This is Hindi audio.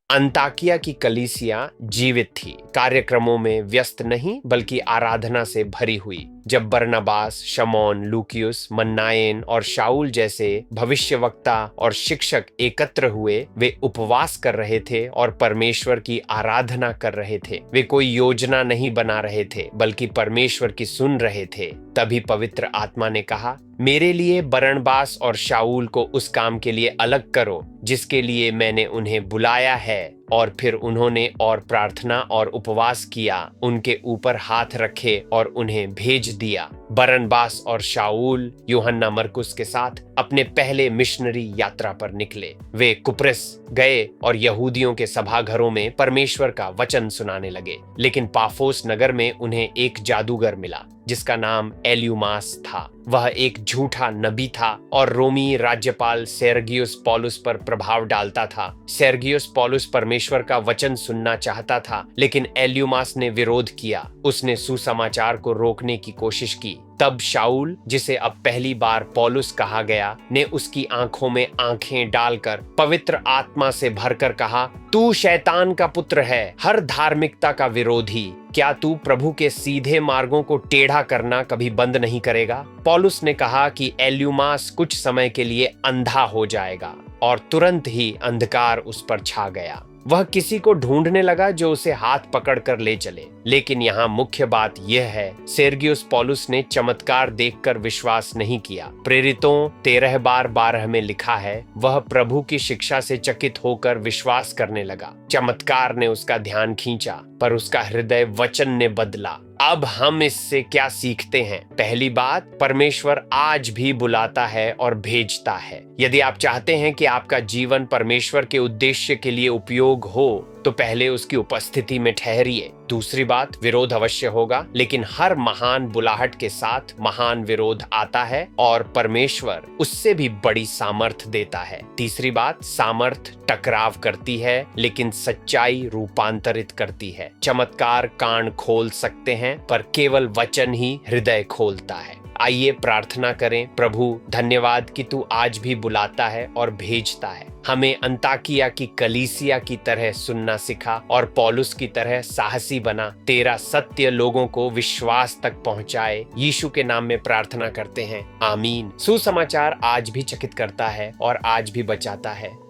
अंताकिया की कलीसिया जीवित थी, कार्यक्रमों में व्यस्त नहीं बल्कि आराधना से भरी हुई। जब बरनबास, शमौन, लूकियुस, मन्नायेन और शाऊल जैसे भविष्यवक्ता और शिक्षक एकत्र हुए, वे उपवास कर रहे थे और परमेश्वर की आराधना कर रहे थे। वे कोई योजना नहीं बना रहे थे बल्कि परमेश्वर की सुन रहे थे। तभी पवित्र आत्मा ने कहा, मेरे लिए बरनबास और शाऊल को उस काम के लिए अलग करो जिसके लिए मैंने उन्हें बुलाया है। और फिर उन्होंने और प्रार्थना और उपवास किया, उनके ऊपर हाथ रखे और उन्हें भेज दिया। बरनबास और शाऊल यूहन्ना मरकुस के साथ अपने पहले मिशनरी यात्रा पर निकले। वे कुप्रोस गए और यहूदियों के सभाघरों में परमेश्वर का वचन सुनाने लगे। लेकिन पाफोस नगर में उन्हें एक जादूगर मिला जिसका नाम एल्यूमास था। वह एक झूठा नबी था और रोमी राज्यपाल सेर्गियुस पौलुस पर प्रभाव डालता था। सेर्गियुस पौलुस परमेश्वर का वचन सुनना चाहता था, लेकिन एल्यूमास ने विरोध किया। उसने सुसमाचार को रोकने की कोशिश की। तब शाऊल, जिसे अब पहली बार पौलुस कहा गया, ने उसकी आंखों में आंखें डालकर पवित्र आत्मा से भरकर कहा, तू शैतान का पुत्र है, हर धार्मिकता का विरोधी। क्या तू प्रभु के सीधे मार्गों को टेढ़ा करना कभी बंद नहीं करेगा? पौलुस ने कहा कि एल्यूमास कुछ समय के लिए अंधा हो जाएगा, और तुरंत ही अंधकार उस पर छा गया। वह किसी को ढूंढने लगा जो उसे हाथ पकड़कर ले चले। लेकिन यहाँ मुख्य बात यह है, सेर्गियुस पौलुस ने चमत्कार देखकर विश्वास नहीं किया। प्रेरितों 13:12 में लिखा है, वह प्रभु की शिक्षा से चकित होकर विश्वास करने लगा। चमत्कार ने उसका ध्यान खींचा, पर उसका हृदय वचन ने बदला। अब हम इससे क्या सीखते हैं? पहली बात, परमेश्वर आज भी बुलाता है और भेजता है। यदि आप चाहते हैं कि आपका जीवन परमेश्वर के उद्देश्य के लिए उपयोग हो, तो पहले उसकी उपस्थिति में ठहरिए। दूसरी बात, विरोध अवश्य होगा, लेकिन हर महान बुलाहट के साथ महान विरोध आता है और परमेश्वर उससे भी बड़ी सामर्थ देता है। तीसरी बात, सामर्थ टकराव करती है लेकिन सच्चाई रूपांतरित करती है। चमत्कार कान खोल सकते हैं, पर केवल वचन ही हृदय खोलता है। आइए प्रार्थना करें। प्रभु, धन्यवाद कि तू आज भी बुलाता है और भेजता है। हमें अंताकिया की कलीसिया की तरह सुनना सिखा और पौलुस की तरह साहसी बना। तेरा सत्य लोगों को विश्वास तक पहुंचाए। यीशु के नाम में प्रार्थना करते हैं, आमीन। सुसमाचार आज भी चकित करता है और आज भी बचाता है।